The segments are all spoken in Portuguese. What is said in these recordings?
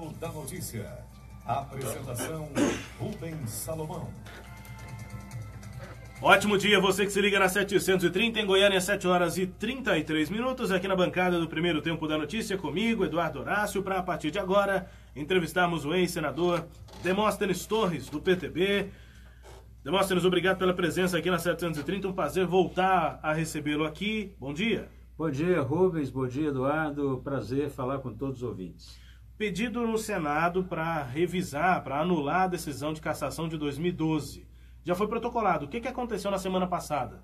Foco da Notícia. Apresentação Rubens Salomão. Ótimo dia, você que se liga na 730 em Goiânia, 7 horas e 33 minutos, aqui na bancada do Primeiro Tempo da Notícia, comigo, Eduardo Horácio, para a partir de agora entrevistarmos o ex-senador Demóstenes Torres, do PTB. Demóstenes, obrigado pela presença aqui na 730, um prazer voltar a recebê-lo aqui. Bom dia. Bom dia, Rubens, bom dia, Eduardo, prazer falar com todos os ouvintes. Pedido no Senado para revisar, para anular a decisão de cassação de 2012. Já foi protocolado. O que aconteceu na semana passada?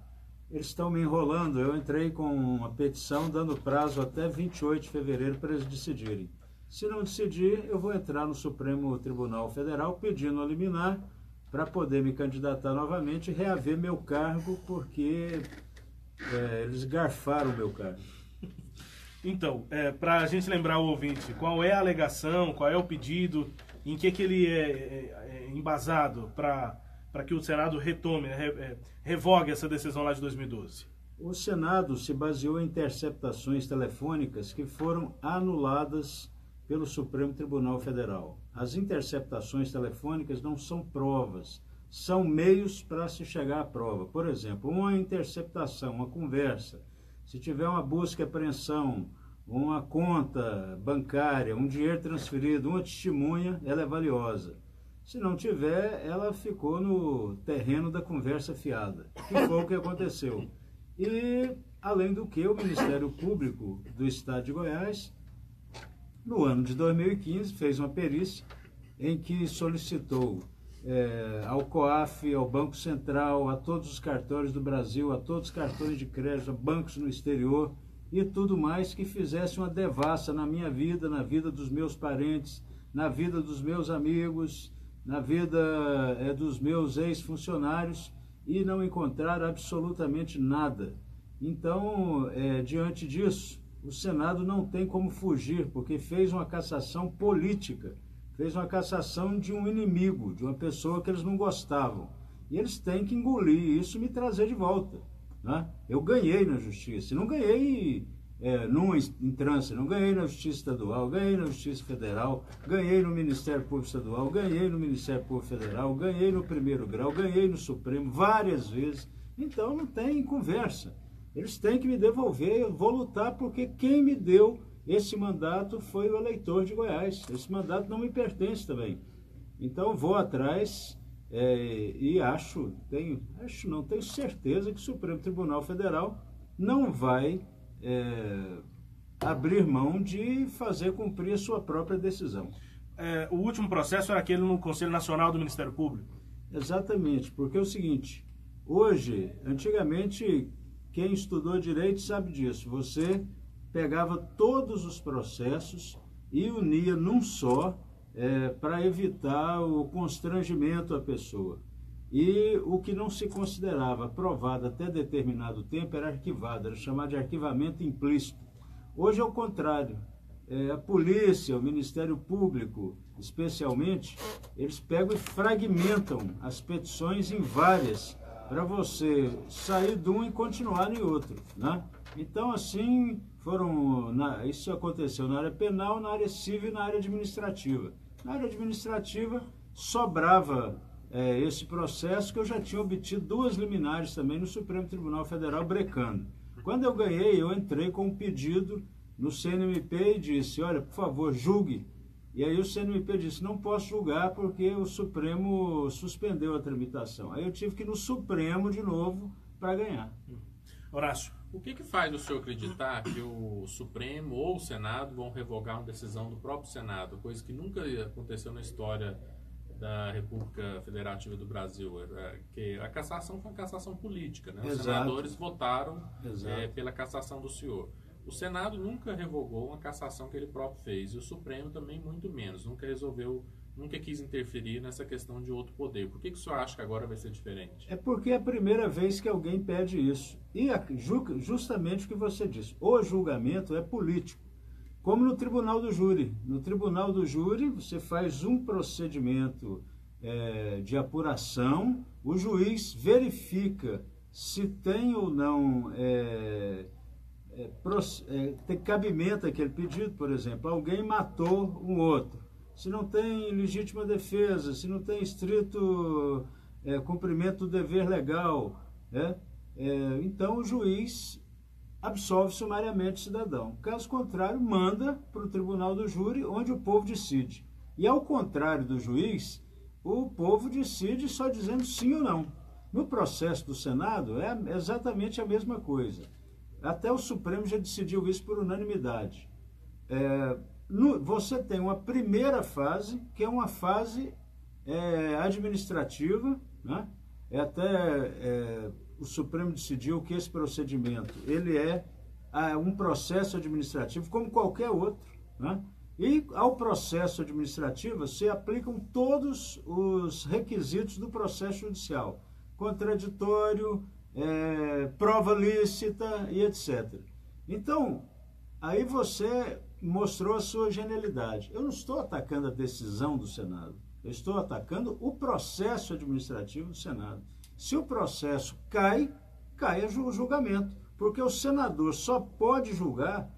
Eles estão me enrolando. Eu entrei com uma petição dando prazo até 28 de fevereiro para eles decidirem. Se não decidir, eu vou entrar no Supremo Tribunal Federal pedindo a liminar para poder me candidatar novamente e reaver meu cargo, porque eles garfaram o meu cargo. Então, para a gente lembrar o ouvinte, qual é a alegação, qual é o pedido, em que ele é embasado para que o Senado retome, revogue essa decisão lá de 2012? O Senado se baseou em interceptações telefônicas que foram anuladas pelo Supremo Tribunal Federal. As interceptações telefônicas não são provas, são meios para se chegar à prova. Por exemplo, uma interceptação, uma conversa, se tiver uma busca e apreensão, uma conta bancária, um dinheiro transferido, uma testemunha, ela é valiosa. Se não tiver, ela ficou no terreno da conversa fiada, que foi o que aconteceu. E, além do que, o Ministério Público do Estado de Goiás, no ano de 2015, fez uma perícia em que solicitou ao COAF, ao Banco Central, a todos os cartórios do Brasil, a todos os cartões de crédito, a bancos no exterior e tudo mais, que fizesse uma devassa na minha vida, na vida dos meus parentes, na vida dos meus amigos, na vida dos meus ex-funcionários, e não encontrar absolutamente nada. Então, diante disso, o Senado não tem como fugir, porque fez uma cassação política, fez uma cassação de um inimigo, de uma pessoa que eles não gostavam. E eles têm que engolir isso e me trazer de volta, né? Eu ganhei na Justiça, não ganhei numa entrância, não ganhei na Justiça Estadual, ganhei na Justiça Federal, ganhei no Ministério Público Estadual, ganhei no Ministério Público Federal, ganhei no primeiro grau, ganhei no Supremo várias vezes. Então não tem conversa. Eles têm que me devolver, eu vou lutar, porque quem me deu esse mandato foi o eleitor de Goiás. Esse mandato não me pertence também. Então vou atrás e tenho certeza que o Supremo Tribunal Federal não vai abrir mão de fazer cumprir a sua própria decisão. O último processo era aquele no Conselho Nacional do Ministério Público? Exatamente, porque é o seguinte, antigamente, quem estudou direito sabe disso, você pegava todos os processos e unia num só para evitar o constrangimento à pessoa. E o que não se considerava provado até determinado tempo era arquivado, era chamado de arquivamento implícito. Hoje é o contrário. A polícia, o Ministério Público, especialmente, eles pegam e fragmentam as petições em várias, para você sair de um e continuar em outro, né? Então, assim, isso aconteceu na área penal, na área civil e na área administrativa. Na área administrativa, sobrava esse processo, que eu já tinha obtido 2 liminares também no Supremo Tribunal Federal brecando. Quando eu ganhei, eu entrei com um pedido no CNMP e disse, olha, por favor, julgue. E aí o CNMP disse, não posso julgar porque o Supremo suspendeu a tramitação. Aí eu tive que ir no Supremo de novo para ganhar. Horácio. O que faz o senhor acreditar que o Supremo ou o Senado vão revogar uma decisão do próprio Senado, coisa que nunca aconteceu na história da República Federativa do Brasil? Que a cassação foi uma cassação política, né? Os senadores votaram pela cassação do senhor. O Senado nunca revogou uma cassação que ele próprio fez, e o Supremo também muito menos, nunca quis interferir nessa questão de outro poder. Por que o senhor acha que agora vai ser diferente? É porque é a primeira vez que alguém pede isso. E justamente o que você disse, o julgamento é político, como no Tribunal do Júri. No Tribunal do Júri, você faz um procedimento de apuração, o juiz verifica se tem ou não tem cabimento aquele pedido. Por exemplo, alguém matou um outro. se não tem legítima defesa, se não tem estrito cumprimento do dever legal, então o juiz absolve sumariamente o cidadão. Caso contrário, manda para o tribunal do júri, onde o povo decide. E ao contrário do juiz, o povo decide só dizendo sim ou não. No processo do Senado é exatamente a mesma coisa. Até o Supremo já decidiu isso por unanimidade. Você tem uma primeira fase, que é uma fase administrativa, né? O Supremo decidiu que esse procedimento ele é um processo administrativo como qualquer outro, né? E ao processo administrativo se aplicam todos os requisitos do processo judicial: contraditório, prova lícita e etc. Então, aí você mostrou a sua genialidade. Eu não estou atacando a decisão do Senado, eu estou atacando o processo administrativo do Senado. Se o processo cai o julgamento, porque o senador só pode julgar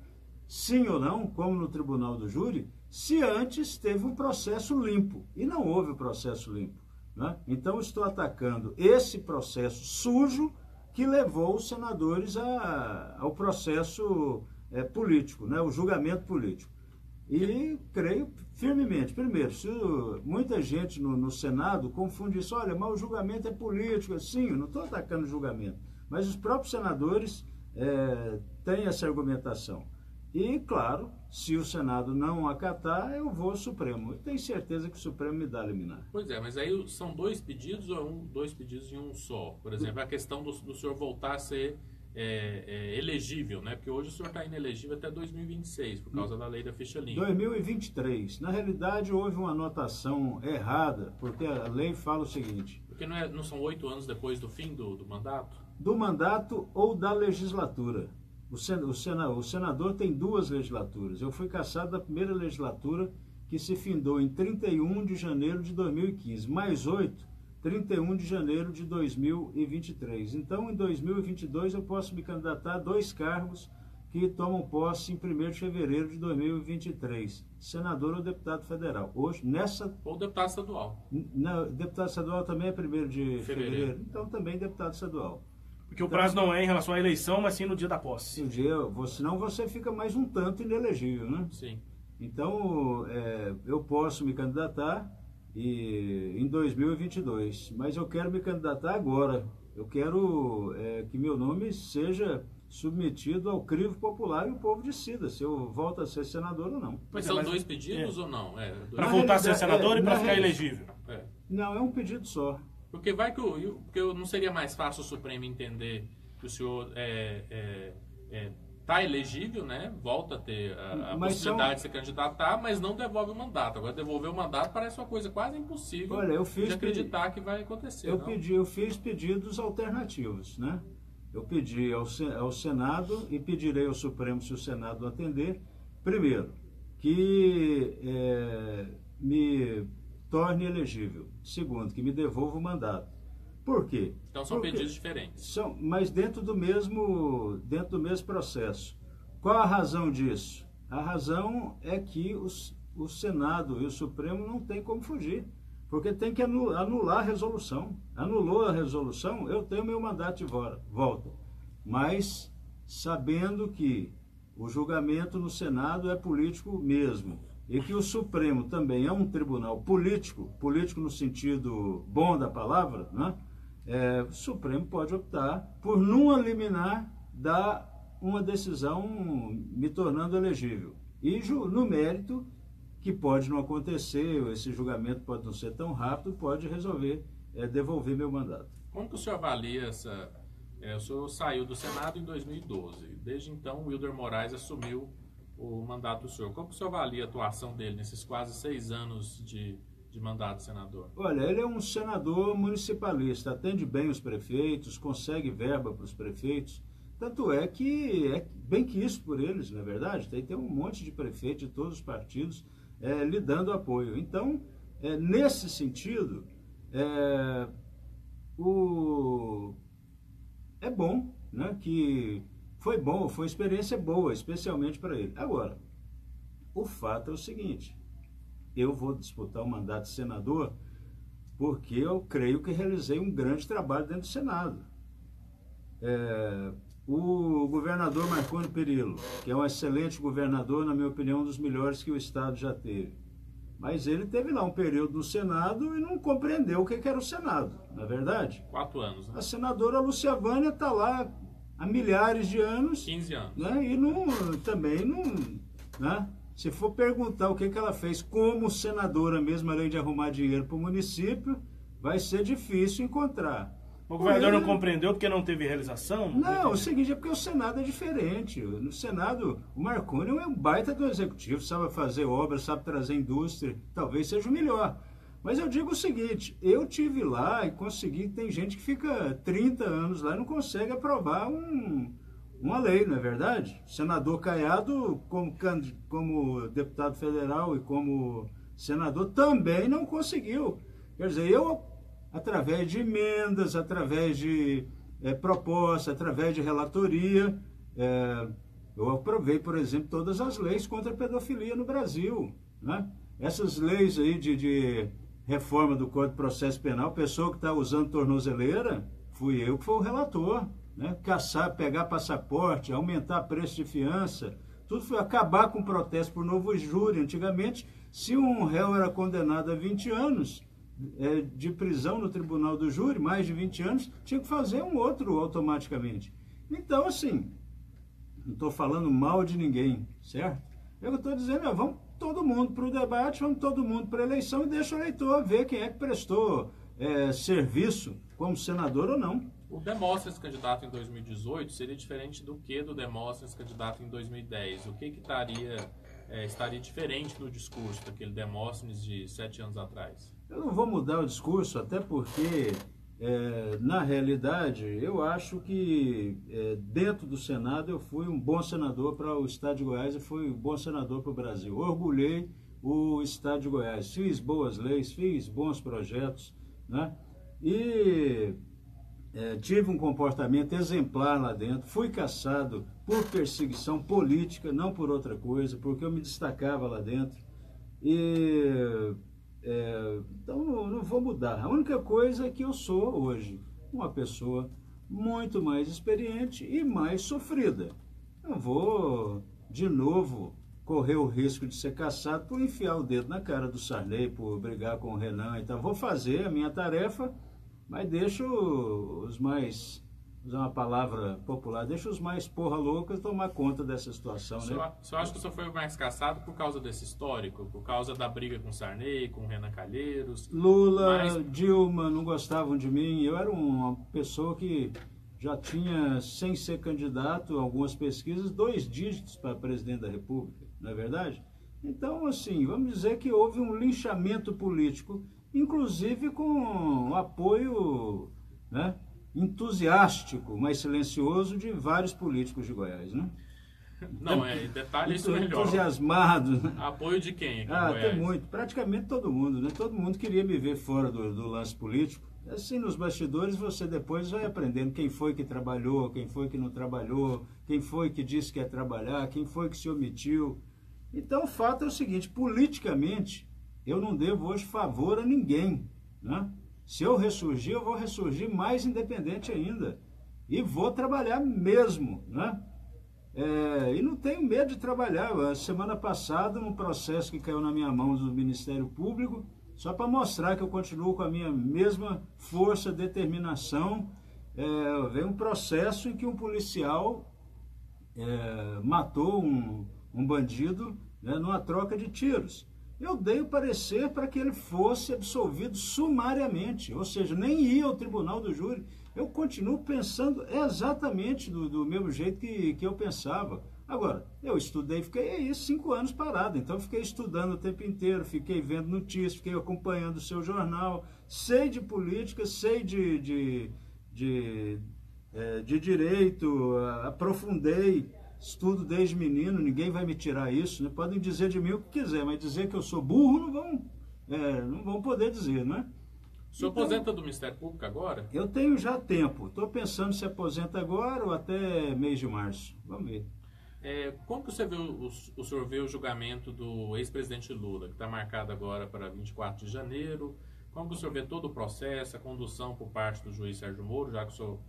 sim ou não, como no tribunal do júri, se antes teve um processo limpo, e não houve o processo limpo, né? Então eu estou atacando esse processo sujo que levou os senadores ao processo político, né? O julgamento político. E creio firmemente, primeiro, se muita gente no Senado confunde isso, olha, mas o julgamento é político. Sim, eu não estou atacando o julgamento, mas os próprios senadores têm essa argumentação. E, claro, se o Senado não acatar, eu vou ao Supremo. Eu tenho certeza que o Supremo me dá a liminar. Pois é, mas aí são dois pedidos ou dois pedidos em um só? Por exemplo, a questão do senhor voltar a ser elegível, né? Porque hoje o senhor está inelegível até 2026, por causa da lei da ficha limpa. 2023. Na realidade, houve uma anotação errada, porque a lei fala o seguinte... Porque não são 8 anos depois do fim do mandato? Do mandato ou da legislatura. O senador tem 2 legislaturas. Eu fui cassado da primeira legislatura, que se findou em 31 de janeiro de 2015, mais 8, 31 de janeiro de 2023. Então, em 2022, eu posso me candidatar a 2 cargos que tomam posse em 1º de fevereiro de 2023. Senador ou deputado federal. Hoje, ou deputado estadual. Deputado estadual também é 1º de fevereiro. Então, também deputado estadual. Porque o prazo não é em relação à eleição, mas sim no dia da posse. Senão você fica mais um tanto inelegível, né? Sim. Então, eu posso me candidatar em 2022, mas eu quero me candidatar agora. Eu quero que meu nome seja submetido ao crivo popular e o povo decida se eu volto a ser senador ou não. Mas são 2 pedidos ou não? Para voltar a ser senador e para ficar elegível? Não, é um pedido só. Porque porque não seria mais fácil o Supremo entender que o senhor está elegível, né? Volta a ter a possibilidade de se candidatar, mas não devolve o mandato. Agora, devolver o mandato parece uma coisa quase impossível. Olha, eu fiz de acreditar que vai acontecer. Eu fiz pedidos alternativos, né? Eu pedi ao Senado e pedirei ao Supremo, se o Senado atender, primeiro, que me torne elegível. Segundo, que me devolva o mandato. Por quê? Então são pedidos diferentes. Mas dentro do mesmo processo. Qual a razão disso? A razão é que o Senado e o Supremo não tem como fugir. Porque tem que anular a resolução. Anulou a resolução, eu tenho meu mandato de volta. Mas sabendo que o julgamento no Senado é político mesmo. E que o Supremo também é um tribunal político no sentido bom da palavra, né? O Supremo pode optar por, num liminar, dar uma decisão me tornando elegível. E no mérito, que pode não acontecer, esse julgamento pode não ser tão rápido, pode resolver devolver meu mandato. Como que o senhor avalia o senhor saiu do Senado em 2012. Desde então, o Wilder Moraes assumiu o mandato do senhor. Como que o senhor avalia a atuação dele nesses quase 6 anos de mandato de senador? Olha, ele é um senador municipalista, atende bem os prefeitos, consegue verba para os prefeitos. Tanto é que é bem quisto por eles, não é verdade? Tem um monte de prefeitos de todos os partidos lhe dando apoio. Então, nesse sentido, é bom, né, que foi uma experiência boa, especialmente para ele. Agora, o fato é o seguinte, eu vou disputar o mandato de senador porque eu creio que realizei um grande trabalho dentro do Senado. O governador Marconi Perillo, que é um excelente governador, na minha opinião, um dos melhores que o Estado já teve. Mas ele teve lá um período no Senado e não compreendeu o que era o Senado, não é verdade? 4 anos, né? A senadora Lúcia Vânia está lá há milhares de anos. 15 anos. Né? E também não... Né? Se for perguntar o que ela fez como senadora mesmo, além de arrumar dinheiro para o município, vai ser difícil encontrar. O governador não compreendeu porque não teve realização? Não, é o seguinte, é porque o Senado é diferente. No Senado, o Marconi é um baita do executivo, sabe fazer obras, sabe trazer indústria, talvez seja o melhor. Mas eu digo o seguinte, eu tive lá e consegui, tem gente que fica 30 anos lá e não consegue aprovar uma lei, não é verdade? O senador Caiado, como deputado federal e como senador, também não conseguiu. Quer dizer, eu, através de emendas, através de propostas, através de relatoria, eu aprovei, por exemplo, todas as leis contra a pedofilia no Brasil. Né? Essas leis aí de reforma do Código de Processo Penal, pessoa que está usando tornozeleira, fui eu que fui o relator. Né? Caçar, pegar passaporte, aumentar preço de fiança, tudo foi acabar com o protesto por novo júri. Antigamente, se um réu era condenado a 20 anos de prisão no tribunal do júri, mais de 20 anos, tinha que fazer um outro automaticamente. Então, assim, não estou falando mal de ninguém, certo? Eu estou dizendo, vamos todo mundo para o debate, vamos todo mundo para a eleição e deixa o eleitor ver quem é que prestou serviço como senador ou não. O Demóstenes candidato em 2018 seria diferente do que do Demóstenes candidato em 2010? O que estaria diferente no discurso daquele Demóstenes de 7 anos atrás? Eu não vou mudar o discurso, até porque, na realidade, eu acho que dentro do Senado eu fui um bom senador para o Estado de Goiás e fui um bom senador para o Brasil. Orgulhei o Estado de Goiás, fiz boas leis, fiz bons projetos, né? E tive um comportamento exemplar lá dentro, fui caçado por perseguição política, não por outra coisa, porque eu me destacava lá dentro. Então não vou mudar. A única coisa é que eu sou hoje uma pessoa muito mais experiente e mais sofrida. Não vou de novo correr o risco de ser caçado por enfiar o dedo na cara do Sarney, por brigar com o Renan. Então vou fazer a minha tarefa, mas deixo os mais, usar uma palavra popular, deixo os mais porra loucas tomar conta dessa situação. O senhor acha que o senhor foi mais caçado por causa desse histórico? Por causa da briga com o Sarney, com o Renan Calheiros? Lula, Dilma não gostavam de mim. Eu era uma pessoa que já tinha, sem ser candidato, algumas pesquisas, 2 dígitos para presidente da República, não é verdade? Então, assim, vamos dizer que houve um linchamento político, inclusive com o apoio, né, entusiástico, mas silencioso, de vários políticos de Goiás, né? Não, detalhe isso melhor. Entusiasmado. Apoio de quem aqui em Goiás? Tem muito. Praticamente todo mundo, né? Todo mundo queria me ver fora do lance político. Assim, nos bastidores, você depois vai aprendendo quem foi que trabalhou, quem foi que não trabalhou, quem foi que disse que ia trabalhar, quem foi que se omitiu. Então, o fato é o seguinte, politicamente, eu não devo hoje favor a ninguém, né? Se eu ressurgir, eu vou ressurgir mais independente ainda. E vou trabalhar mesmo, né? E não tenho medo de trabalhar. A semana passada, num processo que caiu na minha mão do Ministério Público, só para mostrar que eu continuo com a minha mesma força, determinação, veio um processo em que um policial matou um bandido, né, numa troca de tiros. Eu dei o parecer para que ele fosse absolvido sumariamente, ou seja, nem ia ao tribunal do júri. Eu continuo pensando exatamente do mesmo jeito que eu pensava. Agora, eu estudei, fiquei aí 5 anos parado, então fiquei estudando o tempo inteiro, fiquei vendo notícias, fiquei acompanhando o seu jornal, sei de política, sei de direito, aprofundei, estudo desde menino, ninguém vai me tirar isso, né? Podem dizer de mim o que quiser, mas dizer que eu sou burro não vão poder dizer, né? O senhor aposenta do Ministério Público agora? Eu tenho já tempo, estou pensando se aposenta agora ou até mês de março, vamos ver. Como que você vê o senhor vê o julgamento do ex-presidente Lula, que está marcado agora para 24 de janeiro? Como que o senhor vê todo o processo, a condução por parte do juiz Sérgio Moro, já que o senhor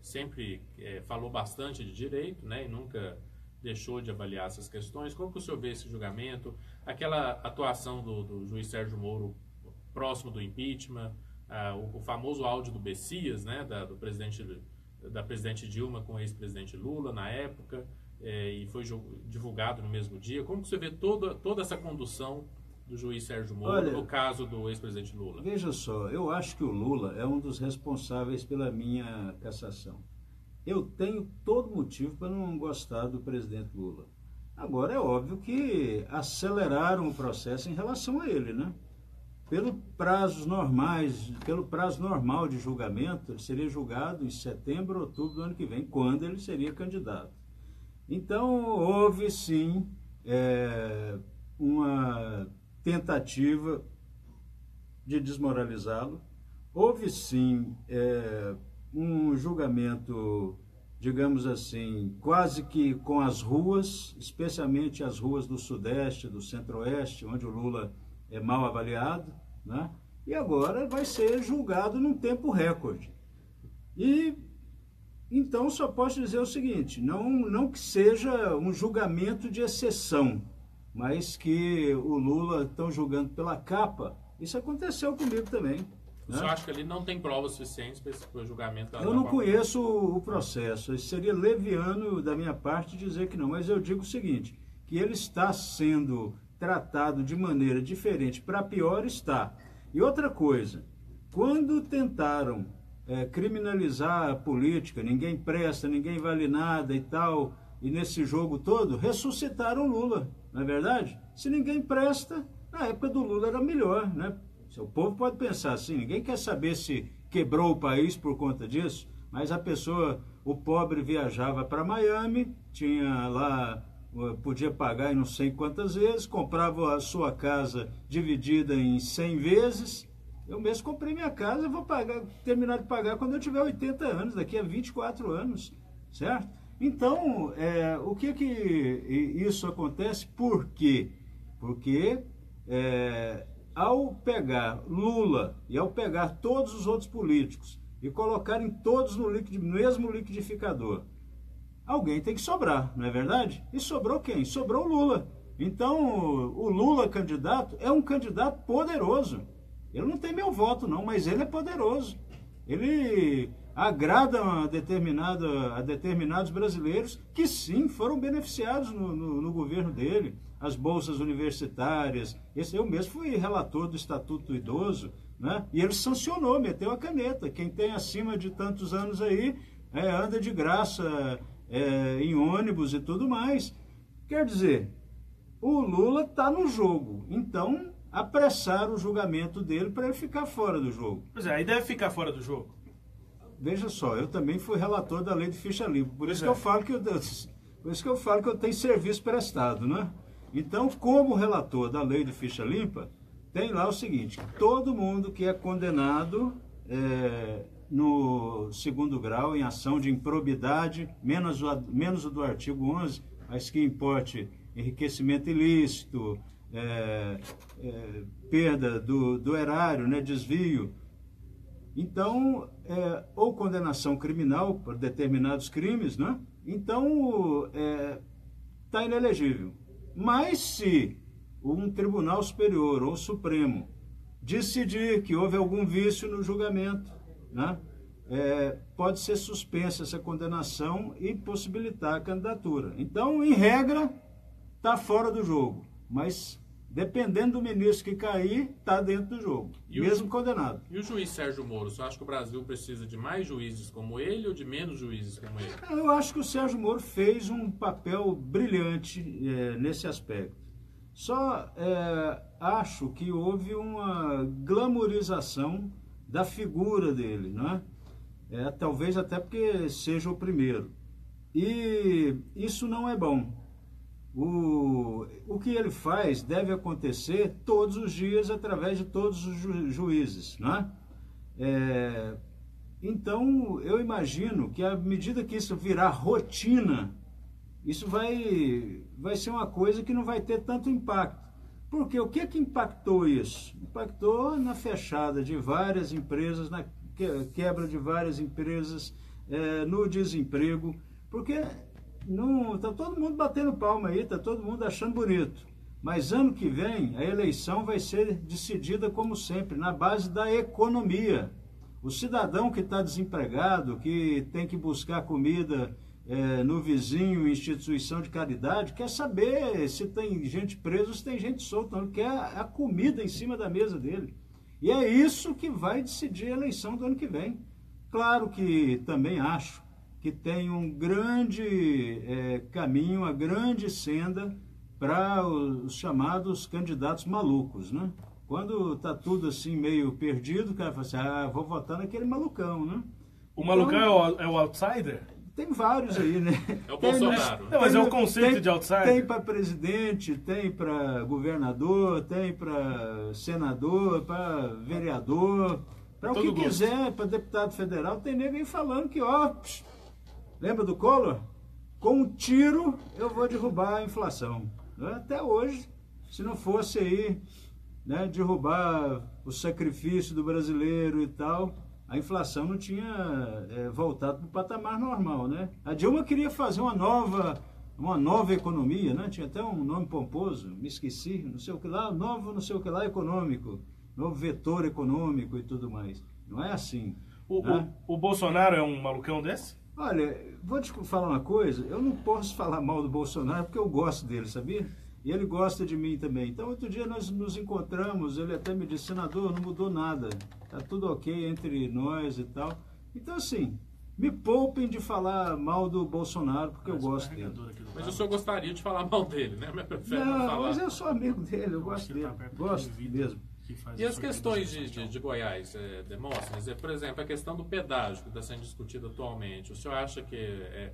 sempre falou bastante de direito, né, e nunca deixou de avaliar essas questões? Como que o senhor vê esse julgamento? Aquela atuação do juiz Sérgio Moro próximo do impeachment, o famoso áudio do Bessias, né, da presidente Dilma com o ex-presidente Lula na época, e foi divulgado no mesmo dia. Como que você vê toda essa condução do juiz Sérgio Moro no caso do ex-presidente Lula? Veja só, eu acho que o Lula é um dos responsáveis pela minha cassação. Eu tenho todo motivo para não gostar do presidente Lula. Agora, é óbvio que aceleraram o processo em relação a ele, né? Pelo prazo normal de julgamento, ele seria julgado em setembro, outubro do ano que vem, quando ele seria candidato. Então, houve sim uma tentativa de desmoralizá-lo. Houve sim um julgamento, digamos assim, quase que com as ruas, especialmente as ruas do Sudeste, do Centro-Oeste, onde o Lula é mal avaliado, né? E agora vai ser julgado num tempo recorde. E então só posso dizer o seguinte, não que seja um julgamento de exceção, mas que o Lula estão julgando pela capa. Isso aconteceu comigo também. O senhor acha que ele não tem provas suficientes para esse julgamento? Eu não conheço o processo. Seria leviano da minha parte dizer que não, mas eu digo o seguinte, que ele está sendo tratado de maneira diferente, para pior está. E outra coisa, quando tentaram criminalizar a política, ninguém presta, ninguém vale nada e tal, e nesse jogo todo, ressuscitaram Lula, não é verdade? Se ninguém presta, na época do Lula era melhor, né? O povo pode pensar assim, ninguém quer saber se quebrou o país por conta disso, mas o pobre viajava para Miami, tinha lá, podia pagar em não sei quantas vezes, comprava a sua casa dividida em 100 vezes. Eu mesmo comprei minha casa, vou terminar de pagar quando eu tiver 80 anos, daqui a 24 anos, certo? Então, o que isso acontece? Por quê? Porque ao pegar Lula e ao pegar todos os outros políticos e colocarem todos no mesmo liquidificador, alguém tem que sobrar, não é verdade? E sobrou quem? Sobrou o Lula. Então, o Lula candidato é um candidato poderoso. Ele não tem meu voto não, mas ele é poderoso. Ele agrada a determinados brasileiros que sim, foram beneficiados no governo dele. As bolsas universitárias, eu mesmo fui relator do Estatuto do Idoso, né? E ele sancionou, meteu a caneta. Quem tem acima de tantos anos aí, anda de graça em ônibus e tudo mais. Quer dizer, o Lula está no jogo, então apressar o julgamento dele para ele ficar fora do jogo. Pois é, aí deve ficar fora do jogo. Veja só, eu também fui relator da lei de ficha limpa, por isso que eu falo que eu tenho serviço prestado, né? Então, como relator da lei de ficha limpa, tem lá o seguinte, todo mundo que é condenado no segundo grau em ação de improbidade, menos o do artigo 11, mas que importe enriquecimento ilícito, perda do erário, né, desvio. Então, ou condenação criminal por determinados crimes, né? Então, está inelegível. Mas se um tribunal superior ou supremo decidir que houve algum vício no julgamento, né, pode ser suspensa essa condenação e possibilitar a candidatura. Então, em regra, está fora do jogo, mas dependendo do ministro que cair, está dentro do jogo, mesmo condenado. E o juiz Sérgio Moro, você acha que o Brasil precisa de mais juízes como ele ou de menos juízes como ele? Eu acho que o Sérgio Moro fez um papel brilhante nesse aspecto. Só acho que houve uma glamorização da figura dele, não é? Talvez até porque seja o primeiro. E isso não é bom. O que ele faz deve acontecer todos os dias através de todos os juízes, não é? Então, eu imagino que à medida que isso virar rotina, isso vai ser uma coisa que não vai ter tanto impacto. Porque o que impactou isso? Impactou na fechada de várias empresas, na quebra de várias empresas, no desemprego, porque está todo mundo batendo palma aí, está todo mundo achando bonito. Mas ano que vem a eleição vai ser decidida como sempre, na base da economia. O cidadão que está desempregado, que tem que buscar comida no vizinho, instituição de caridade, quer saber se tem gente presa ou se tem gente solta, não quer a comida em cima da mesa dele. E é isso que vai decidir a eleição do ano que vem. Claro que também acho que tem um grande caminho, uma grande senda para os chamados candidatos malucos, né? Quando está tudo assim meio perdido, o cara fala assim, vou votar naquele malucão, né? O malucão é o outsider? Tem vários aí, né? É o Bolsonaro. Não, mas é o conceito de outsider. Tem para presidente, tem para governador, tem para senador, para vereador, para o que quiser, para deputado federal. Tem nego aí falando que, lembra do Collor? Com um tiro eu vou derrubar a inflação. Até hoje, se não fosse aí, né, derrubar o sacrifício do brasileiro e tal, a inflação não tinha voltado para o patamar normal, né? A Dilma queria fazer uma nova economia, né? Tinha até um nome pomposo, me esqueci, não sei o que lá, novo não sei o que lá econômico, novo vetor econômico e tudo mais. Não é assim. O Bolsonaro é um malucão desse? Olha, vou te falar uma coisa, eu não posso falar mal do Bolsonaro porque eu gosto dele, sabia? E ele gosta de mim também. Então, outro dia nós nos encontramos, ele até me disse, senador, não mudou nada, tá tudo ok entre nós e tal. Então, assim, me poupem de falar mal do Bolsonaro, porque eu gosto dele. Mas o senhor gostaria de falar mal dele, né? Não, mas eu sou amigo dele, eu gosto dele, gosto mesmo. E as questões de Goiás, Demóstenes, por exemplo, a questão do pedágio que está sendo discutida atualmente, o senhor acha que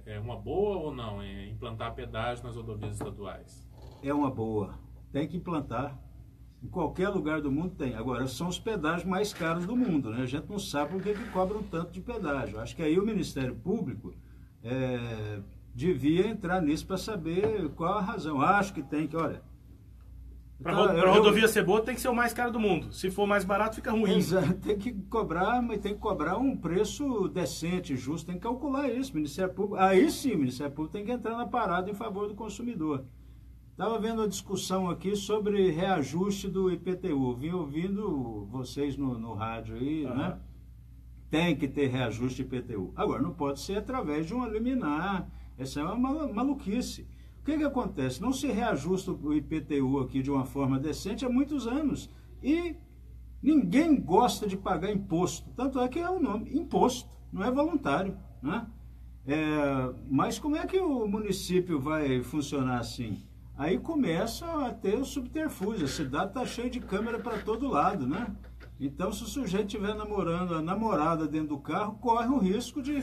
é uma boa ou não implantar pedágio nas rodovias estaduais? É uma boa, tem que implantar, em qualquer lugar do mundo tem. Agora, são os pedágios mais caros do mundo, né? A gente não sabe por que cobram tanto de pedágio. Acho que aí o Ministério Público devia entrar nisso para saber qual a razão. Acho que tem que, olha... Para a rodovia ser boa, tem que ser o mais caro do mundo. Se for mais barato, fica ruim. Exato, tem que cobrar, mas tem que cobrar um preço decente, justo. Tem que calcular isso. Ministério Público, aí sim, o Ministério Público tem que entrar na parada em favor do consumidor. Estava vendo uma discussão aqui sobre reajuste do IPTU. Vim ouvindo vocês no rádio aí, né? Tem que ter reajuste do IPTU. Agora, não pode ser através de um liminar. Essa é uma maluquice. O que acontece? Não se reajusta o IPTU aqui de uma forma decente há muitos anos. E ninguém gosta de pagar imposto. Tanto é que é o nome, imposto, não é voluntário, né? Mas como é que o município vai funcionar assim? Aí começa a ter o subterfúgio. A cidade está cheia de câmera para todo lado, né? Então, se o sujeito estiver namorando a namorada dentro do carro, corre o risco de,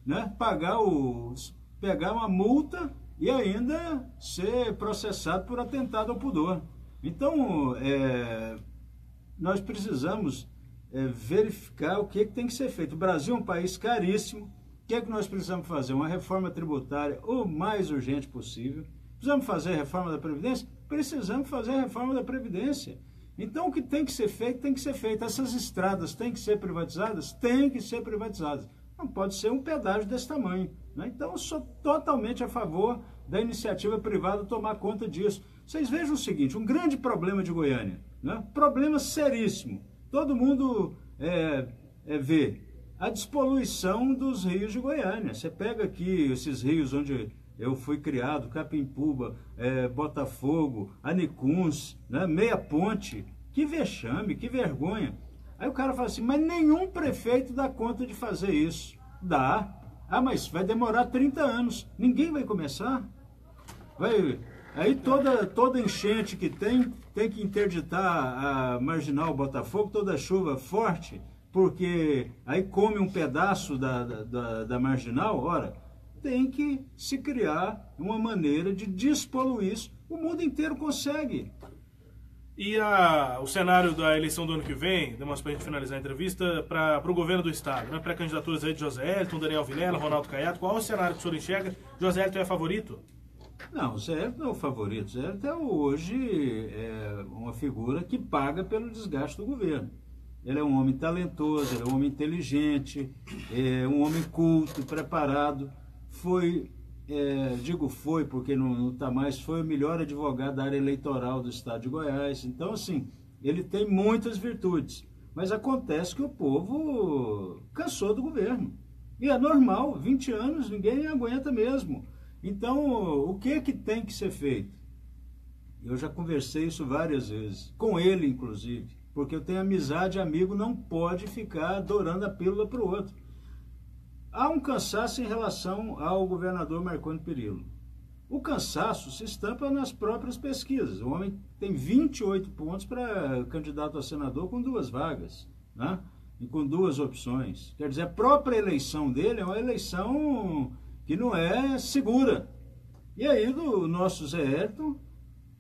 né, pegar uma multa e ainda ser processado por atentado ao pudor. Então, nós precisamos verificar o que tem que ser feito. O Brasil é um país caríssimo. O que nós precisamos fazer? Uma reforma tributária o mais urgente possível. Precisamos fazer a reforma da Previdência? Precisamos fazer a reforma da Previdência. Então, o que tem que ser feito, tem que ser feito. Essas estradas têm que ser privatizadas? Tem que ser privatizadas. Não pode ser um pedágio desse tamanho, né? Então, eu sou totalmente a favor da iniciativa privada tomar conta disso. Vocês vejam o seguinte, um grande problema de Goiânia, né? Problema seríssimo. Todo mundo vê a despoluição dos rios de Goiânia. Você pega aqui esses rios onde eu fui criado, Capimpuba, Botafogo, Anicuns, né? Meia Ponte, que vexame, que vergonha. Aí o cara fala assim, mas nenhum prefeito dá conta de fazer isso. Dá. Mas vai demorar 30 anos. Ninguém vai começar. Aí toda enchente que tem que interditar a Marginal Botafogo, toda chuva forte, porque aí come um pedaço da Marginal. Ora, tem que se criar uma maneira de despoluir isso. O mundo inteiro consegue. E o cenário da eleição do ano que vem, demos para a gente finalizar a entrevista, para o governo do Estado, né? Pré-candidaturas aí de José Elton, Daniel Vilela, Ronaldo Caiado. Qual é o cenário que o senhor enxerga? José Elton é favorito? Não, o Zé Hélito não é o favorito. O Zé Hélito hoje é uma figura que paga pelo desgaste do governo. Ele é um homem talentoso, ele é um homem inteligente, é um homem culto, preparado. Foi, digo foi porque não está mais, foi o melhor advogado da área eleitoral do estado de Goiás. Então, assim, ele tem muitas virtudes. Mas acontece que o povo cansou do governo. E é normal, 20 anos ninguém aguenta mesmo. Então, o que é que tem que ser feito? Eu já conversei isso várias vezes, com ele inclusive, porque eu tenho amizade, amigo não pode ficar dourando a pílula para o outro. Há um cansaço em relação ao governador Marconi Perillo. O cansaço se estampa nas próprias pesquisas. O homem tem 28 pontos para candidato a senador com 2 vagas, né? E com 2 opções. Quer dizer, a própria eleição dele é uma eleição que não é segura. E aí do nosso Zé Hélito,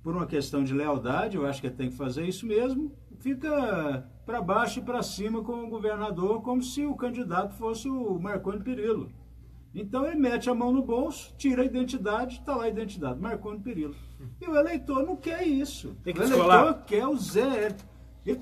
por uma questão de lealdade, eu acho que ele tem que fazer isso mesmo, fica para baixo e para cima com o governador, como se o candidato fosse o Marconi Perillo. Então ele mete a mão no bolso, tira a identidade, está lá a identidade, Marconi Perillo. E o eleitor não quer isso. Tem que o descolar. eleitor quer o Zé Hélito. Ele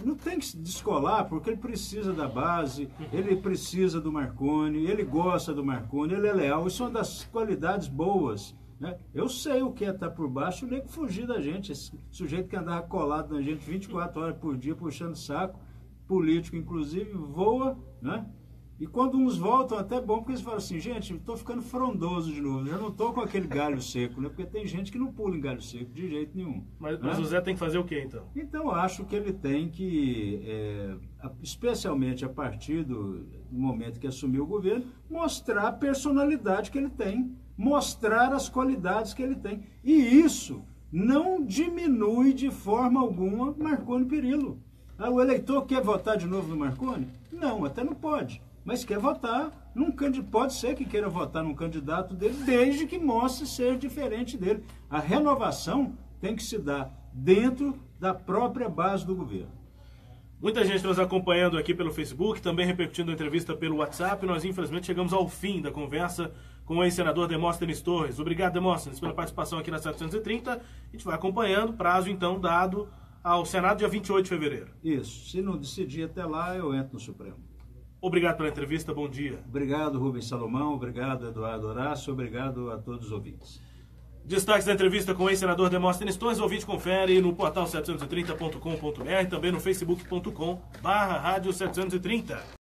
não tem que se descolar, porque ele precisa da base, ele precisa do Marconi, ele gosta do Marconi, ele é leal. Isso é uma das qualidades boas, né? Eu sei o que é estar por baixo, nem que fugir da gente. Esse sujeito que andava colado na gente 24 horas por dia, puxando saco, político inclusive, voa, né? E quando uns voltam, até bom, porque eles falam assim, gente, estou ficando frondoso de novo, já não estou com aquele galho seco, né? Porque tem gente que não pula em galho seco de jeito nenhum. Mas né? o Zé tem que fazer o quê, então? Então, eu acho que ele tem que, especialmente a partir do momento que assumiu o governo, mostrar a personalidade que ele tem, mostrar as qualidades que ele tem. E isso não diminui de forma alguma Marconi Perillo. O eleitor quer votar de novo no Marconi? Não, até não pode. Mas quer votar num candidato, pode ser que queira votar num candidato dele, desde que mostre ser diferente dele. A renovação tem que se dar dentro da própria base do governo. Muita gente nos acompanhando aqui pelo Facebook, também repercutindo a entrevista pelo WhatsApp. Nós, infelizmente, chegamos ao fim da conversa com o ex-senador Demóstenes Torres. Obrigado, Demóstenes, pela participação aqui na 730. A gente vai acompanhando, prazo, então, dado ao Senado dia 28 de fevereiro. Isso. Se não decidir até lá, eu entro no Supremo. Obrigado pela entrevista, bom dia. Obrigado, Rubens Salomão, obrigado, Eduardo Horácio, obrigado a todos os ouvintes. Destaques da entrevista com o ex-senador Demóstenes Torres, ouvinte confere no portal 730.com.br, também no facebook.com/rádio 730.